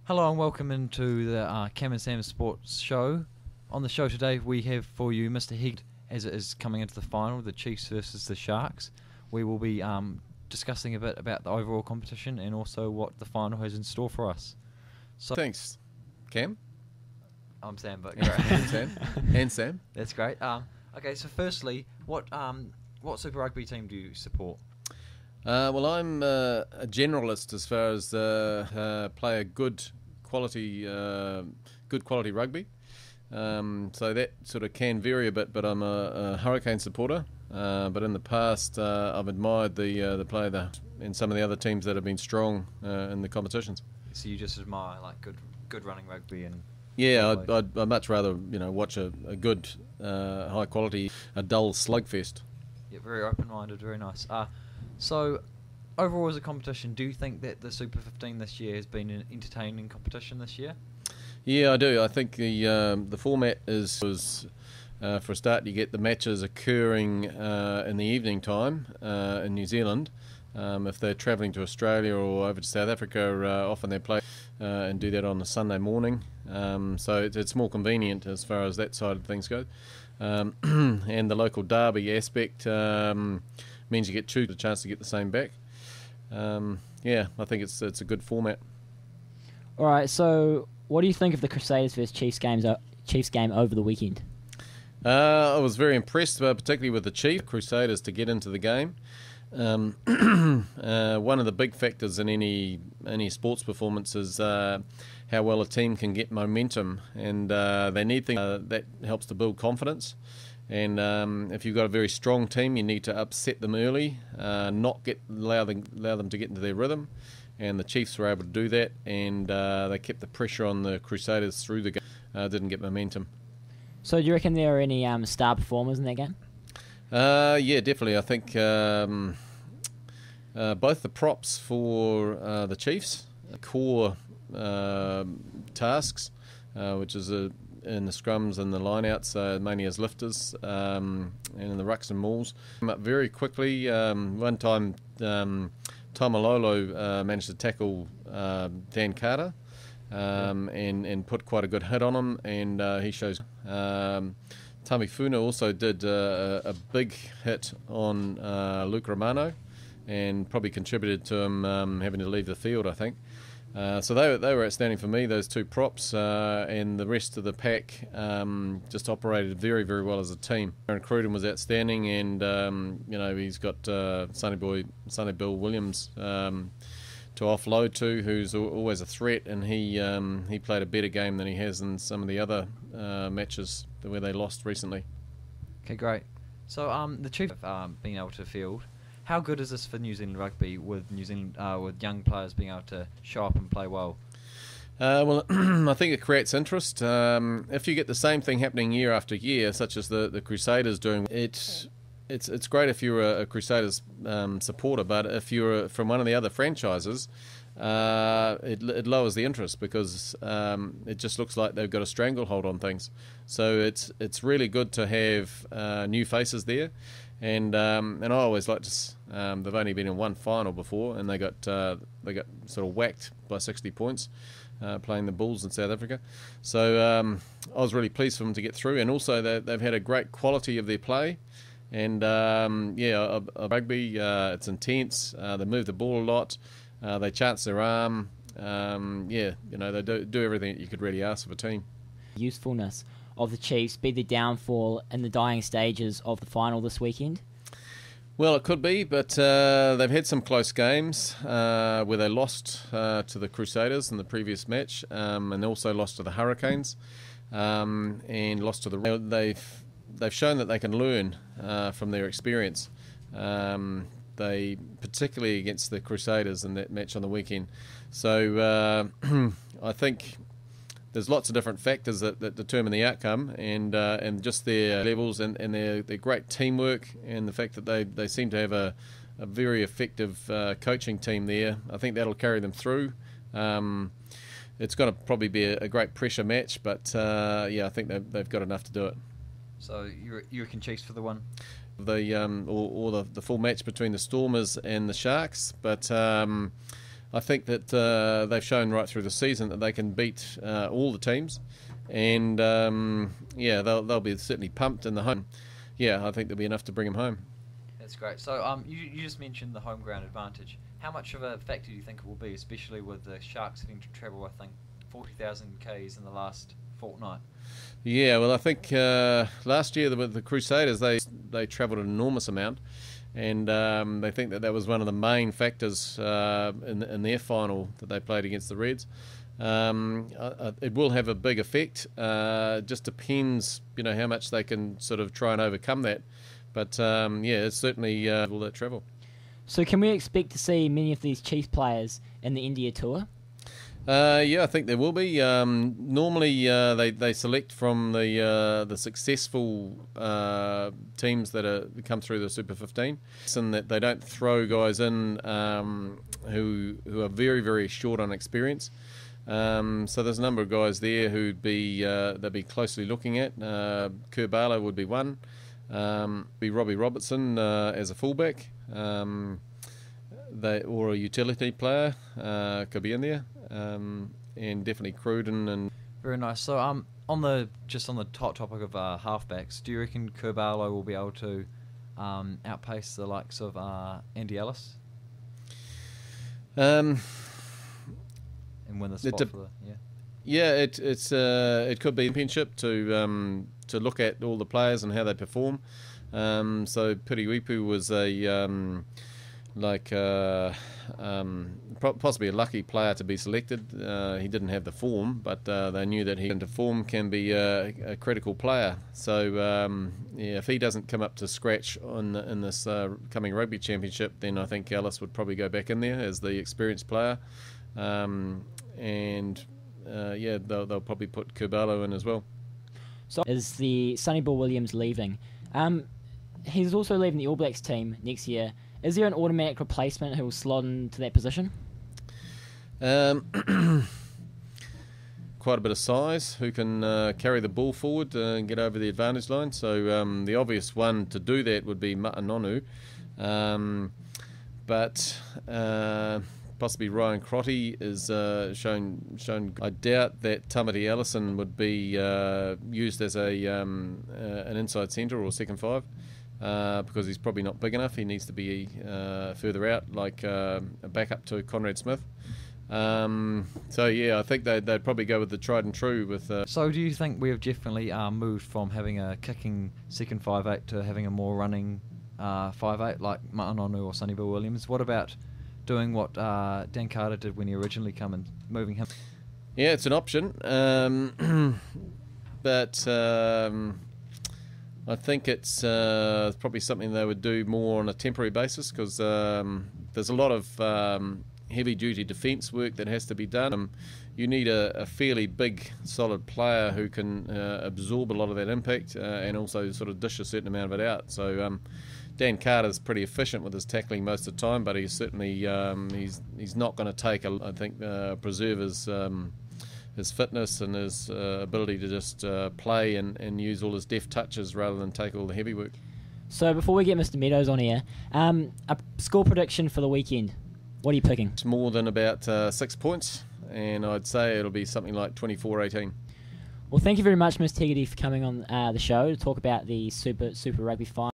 Hello and welcome into the Cam and Sam Sports Show. On the show today we have for you Mr Hegarty as it is coming into the final, the Chiefs versus the Sharks. We will be discussing a bit about the overall competition and also what the final has in store for us. So Thanks, Cam. I'm Sam, but great. And Sam. That's great. Okay, so firstly, what Super Rugby team do you support? Well, I'm a generalist as far as play a good quality rugby. So that sort of can vary a bit, but I'm a Hurricane supporter. But in the past, I've admired the play and some of the other teams that have been strong in the competitions. So you just admire like good running rugby and yeah, I'd much rather watch a good high quality, a dull slugfest. Yeah, very open-minded, very nice. So, overall as a competition, do you think that the Super 15 this year has been an entertaining competition this year? Yeah, I do. I think the format was for a start, you get the matches occurring in the evening time in New Zealand. If they're travelling to Australia or over to South Africa, often they play and do that on a Sunday morning. So it's more convenient as far as that side of things go. And the local derby aspect means you get a chance to get the same back. Yeah, I think it's a good format. All right, so what do you think of the Crusaders versus Chiefs game over the weekend? I was very impressed, particularly with the Chiefs Crusaders to get into the game. One of the big factors in any sports performance is how well a team can get momentum, and they need things that helps to build confidence. And if you've got a very strong team, you need to upset them early, allow them to get into their rhythm. And the Chiefs were able to do that, and they kept the pressure on the Crusaders through the game. Didn't get momentum. So do you reckon there are any star performers in that game? Yeah, definitely. I think both the props for the Chiefs, core tasks, which is in the scrums and the lineouts, mainly as lifters, and in the rucks and mauls, came up very quickly. One time, Tamalolo managed to tackle Dan Carter and put quite a good hit on him, and he shows. Tamifuna also did a big hit on Luke Romano and probably contributed to him having to leave the field, I think. So they were outstanding for me, those two props, and the rest of the pack just operated very, very well as a team. Aaron Cruden was outstanding, and he's got Sonny Bill Williams to offload to, who's always a threat, and he played a better game than he has in some of the other matches where they lost recently. Okay, great. So the Chiefs being able to field. How good is this for New Zealand rugby with with young players being able to show up and play well? Well, I think it creates interest. If you get the same thing happening year after year, such as the Crusaders doing, it's great if you're a Crusaders supporter, but if you're from one of the other franchises, it lowers the interest because it just looks like they've got a stranglehold on things. So it's really good to have new faces there. And I always like to. They've only been in one final before, and they got sort of whacked by 60 points playing the Bulls in South Africa. So I was really pleased for them to get through, and also they've had a great quality of their play. And rugby, it's intense. They move the ball a lot. They chance their arm. They do everything that you could really ask of a team. Usefulness of the Chiefs be the downfall in the dying stages of the final this weekend? Well, it could be, but they've had some close games where they lost to the Crusaders in the previous match, and also lost to the Hurricanes, and lost to the. They've shown that they can learn from their experience. They particularly against the Crusaders in that match on the weekend. So I think there's lots of different factors that determine the outcome, and just their levels and their great teamwork, and the fact that they seem to have a very effective coaching team there. I think that'll carry them through. It's going to probably be a great pressure match, but I think they've got enough to do it. So you reckon Chiefs for the one? The full match between the Stormers and the Sharks, but I think that they've shown right through the season that they can beat all the teams, and they'll be certainly pumped in the home. Yeah, I think there'll be enough to bring them home. That's great. So you just mentioned the home ground advantage. How much of a factor do you think it will be, especially with the Sharks having to travel, I think, 40,000 k's in the last fortnight? Yeah, well, I think last year with the Crusaders, they travelled an enormous amount, and they think that was one of the main factors in their final that they played against the Reds. It will have a big effect. Just depends, how much they can sort of try and overcome that. But it's certainly will that travel. So can we expect to see many of these Chiefs players in the India tour? I think there will be. Normally, they select from the successful teams that come through the Super 15, and that they don't throw guys in who are very, very short on experience. So there's a number of guys there who'd be they'd be closely looking at. Kurbala would be one. Be Robbie Robertson as a fullback, or a utility player could be in there. And definitely Cruden and very nice. So on the top topic of halfbacks, do you reckon Kurbala will be able to outpace the likes of Andy Ellis and win the spot for the it could be a championship to look at all the players and how they perform. So Piriwipu was possibly a lucky player to be selected. He didn't have the form, but they knew that he into form can be a critical player. So if he doesn't come up to scratch in this coming rugby championship, then I think Ellis would probably go back in there as the experienced player. They'll probably put Kurbala in as well. So is the Sonny Bill Williams leaving? He's also leaving the All Blacks team next year. Is there an automatic replacement who will slot into that position? Quite a bit of size, who can carry the ball forward and get over the advantage line. So the obvious one to do that would be Ma'anonu. But possibly Ryan Crotty is shown. I doubt that Tamati Ellison would be used as an inside centre or second five. Because he's probably not big enough. He needs to be further out, like a backup to Conrad Smith. I think they'd probably go with the tried and true. So do you think we have definitely moved from having a kicking second 5'8" to having a more running 5'8" like Ma'anonu or Sonny Bill Williams? What about doing what Dan Carter did when he originally came and moving him? Yeah, it's an option. But I think it's probably something they would do more on a temporary basis, because there's a lot of heavy-duty defence work that has to be done. You need a fairly big, solid player who can absorb a lot of that impact and also sort of dish a certain amount of it out. So Dan Carter's pretty efficient with his tackling most of the time, but he's certainly he's not going to take preserve his fitness and his ability to just play and use all his deft touches rather than take all the heavy work. So before we get Mr Meadows on here, a score prediction for the weekend. What are you picking? It's more than about 6 points, and I'd say it'll be something like 24-18. Well, thank you very much, Mr Hegarty, for coming on the show to talk about the Super Rugby final.